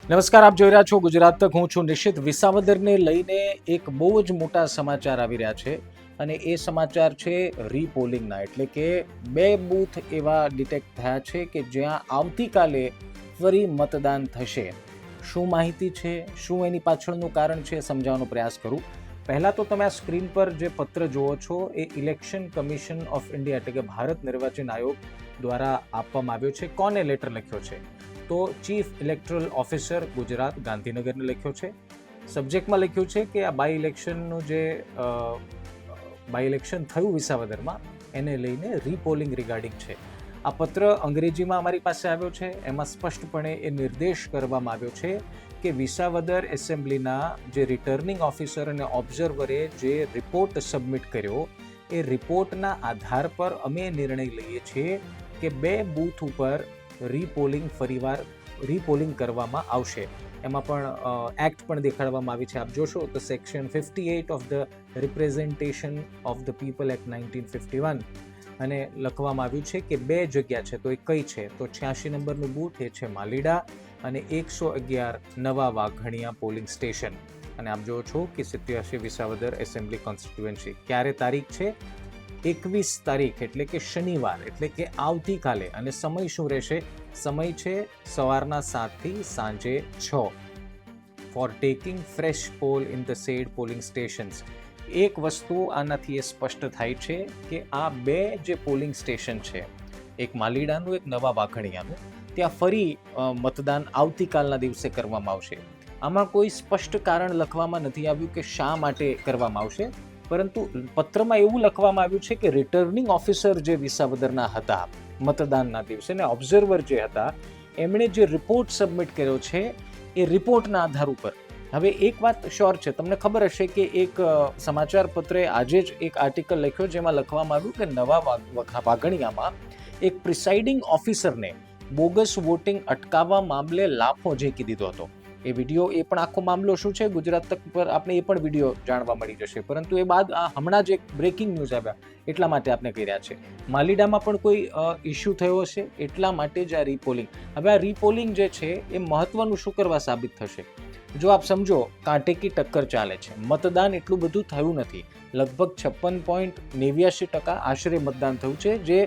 નમસ્કાર, આપ જોઈ રહ્યા છો ગુજરાત તક. હું છું નિશિત. વિસાવદરને લઈને એક બહુ જ મોટા સમાચાર આવી રહ્યા છે અને એ સમાચાર છે રીપોલિંગના. એટલે કે 2 બૂથ એવા ડિટેક્ટ થયા છે કે જ્યાં આવતીકાલે ફરી મતદાન થશે. શું માહિતી છે, શું એની પાછળનું કારણ છે, સમજાવવાનો પ્રયાસ કરું. પહેલાં તો તમે આ સ્ક્રીન પર જે પત્ર જુઓ છો એ ઇલેક્શન કમિશન ઓફ ઇન્ડિયા એટલે કે ભારત નિર્વાચન આયોગ દ્વારા આપવામાં આવ્યો છે. કોને લેટર લખ્યો છે? તો ચીફ ઇલેક્ટરલ ઓફિસર ગુજરાત ગાંધીનગરને લખ્યો છે. સબ્જેક્ટમાં લખ્યું છે કે આ બાય ઇલેક્શન થયું વિસાવદરમાં, એને લઈને રીપોલિંગ રિગાર્ડિંગ છે. આ પત્ર અંગ્રેજીમાં અમારી પાસે આવ્યો છે. એમાં સ્પષ્ટપણે એ નિર્દેશ કરવામાં આવ્યો છે કે વિસાવદર એસેમ્બલીના જે રિટર્નિંગ ઓફિસર અને ઓબ્ઝર્વરે જે રિપોર્ટ સબમિટ કર્યો એ રિપોર્ટના આધાર પર અમે નિર્ણય લઈએ છીએ કે 2 બૂથ ઉપર રીપોલિંગ કરવામાં આવશે. એમાં પણ એક્ટ પણ દેખાડવામાં આવી છે. આપ જોશો તો section 58 of the representation of the people act 1951 અને લખવામાં આવ્યું છે કે 2 જગ્યા છે. તો એ કઈ છે? તો 86 નંબરનું બૂથ એ છે માલીડા અને 111 નવા વાઘણિયા પોલિંગ સ્ટેશન. અને આપ જો છો કે 87 વિસાવદર એસેમ્બલી કોન્સ્ટિટ્યુએન્સી. ક્યારે તારીખ છે? 21 તારીખ એટલે કે શનિવાર, એટલે કે આવતીકાલે. અને સમય શું રહેશે? સમય છે સવારના 7 થી સાંજે 6 for taking fresh poll in the said polling stations. એક વસ્તુ આનાથી એ સ્પષ્ટ થાય છે કે આ 2 જે પોલિંગ સ્ટેશન છે, એક માલીડાનું, એક નવા વાઘણિયાનું, ત્યાં ફરી મતદાન આવતીકાલના દિવસે કરવામાં આવશે. આમાં કોઈ સ્પષ્ટ કારણ લખવામાં નથી આવ્યું કે શા માટે કરવામાં આવશે, પરંતુ પત્રમાં એવું લખવામાં આવ્યું છે કે રિટર્નિંગ ઓફિસર જે વિસાવદરના હતા મતદાનના દિવસે ને ઓબ્ઝર્વર જે હતા, એમણે જે રિપોર્ટ સબમિટ કર્યો છે એ રિપોર્ટના આધાર ઉપર. હવે એક વાત શ્યોર છે, તમને ખબર હશે કે એક સમાચાર પત્રે આજે જ એક આર્ટિકલ લખ્યો જેમાં લખવામાં આવ્યું કે નવા વાઘણિયામાં એક પ્રિસાઇડિંગ ઓફિસરને બોગસ વોટિંગ અટકાવવા મામલે લાફો ઝેકી દીધો હતો. એ વિડીયો, એ પણ આખો મામલો શું છે ગુજરાત તક પર આપણે એ પણ વિડીયો જાણવા મળી જશે. પરંતુ એ બાદ આ હમણાં જ એક બ્રેકિંગ ન્યૂઝ આવ્યા એટલા માટે આપણે કહી રહ્યા છે. માલીડામાં પણ કોઈ ઇસ્યુ થયો હશે એટલા માટે જ આ રીપોલિંગ. હવે આ રીપોલિંગ જે છે એ મહત્વનું શું કરવા સાબિત થશે? જો આપ સમજો, કાંટેકી ટક્કર ચાલે છે. મતદાન એટલું બધું થયું નથી. લગભગ 56.89% આશરે મતદાન થયું છે, જે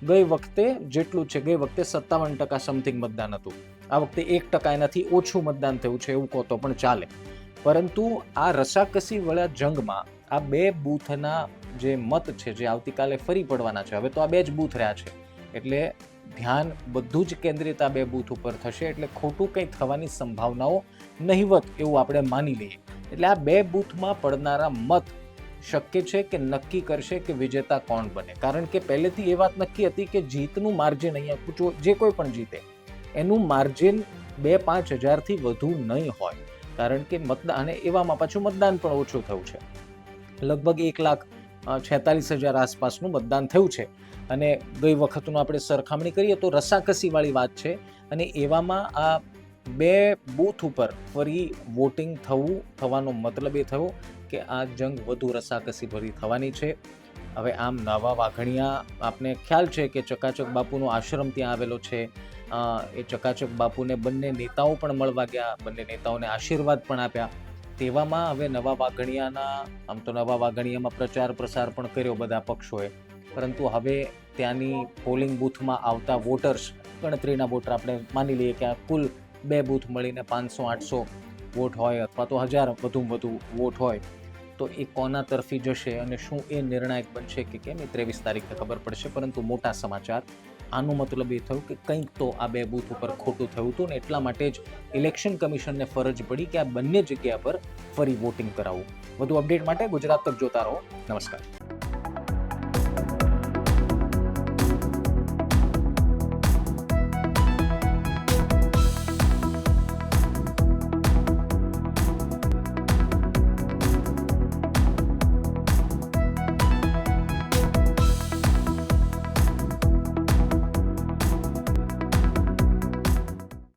ગઈ વખતે જેટલું છે. ગઈ વખતે 57% સમથિંગ મતદાન હતું. આ વખતે 1% એનાથી ઓછું મતદાન થયું છે એવું કહો તો પણ ચાલે. પરંતુ આ રસાકસી વાળા જંગમાં આ 2 બૂથના જે મત છે જે આવતીકાલે ફરી પડવાના છે. હવે તો આ 2 જ બૂથ રહ્યા છે એટલે ધ્યાન બધું જ કેન્દ્રિત આ 2 બૂથ ઉપર થશે. એટલે ખોટું કંઈ થવાની સંભાવનાઓ નહિવત એવું આપણે માની લઈએ. એટલે આ 2 બૂથમાં પડનારા મત શક્ય છે કે નક્કી કરશે કે વિજેતા કોણ બને. કારણ કે પહેલેથી એ વાત નક્કી હતી કે જીતનું માર્જિન, અહીંયા જે કોઈ પણ જીતે એનું માર્જિન 2-5 હજારથી વધુ નહીં હોય. કારણ કે મતદાન, અને એવામાં પાછું મતદાન પણ ઓછું થયું છે. લગભગ 1,46,000 આસપાસનું મતદાન થયું છે. અને ગઈ વખતનું આપણે સરખામણી કરીએ તો રસાકસીવાળી વાત છે. અને એવામાં આ 2 બૂથ ઉપર ફરી વોટિંગ થવાનો મતલબ એ થયો કે આ જંગ વધુ રસાકસી ભરી થવાની છે. હવે આમ નવા વાઘણિયા, આપને ખ્યાલ છે કે ચકાચક બાપુનો આશ્રમ ત્યાં આવેલો છે. એ ચકાચક બાપુને બંને નેતાઓ પણ મળવા ગયા, બંને નેતાઓને આશીર્વાદ પણ આપ્યા. તેવામાં હવે નવા વાઘણિયાના, આમ તો નવા વાઘણિયામાં પ્રચાર પ્રસાર પણ કર્યો બધા પક્ષોએ, પરંતુ હવે ત્યાંની પોલિંગ બૂથમાં આવતા વોટર્સ, ગણતરીના વોટર આપણે માની લઈએ કે આ કુલ 2 બૂથ મળીને 500-800 વોટ હોય અથવા તો 1000 વધુમાં વધુ વોટ હોય, તો એ કોના તરફી જશે અને શું એ નિર્ણાયક બનશે કે કેમ, એ 23 તારીખે ખબર પડશે. પરંતુ મોટા સમાચાર, આનો મતલબ એ થયું કે કંઈક તો આ 2 બૂથ ઉપર ખોટું થયું હતું ને એટલા માટે જ ઇલેક્શન કમિશનને ફરજ પડી કે આ બંને જગ્યા પર ફરી વોટિંગ કરાવવું. વધુ અપડેટ માટે ગુજરાત તક જોતા રહો. નમસ્કાર.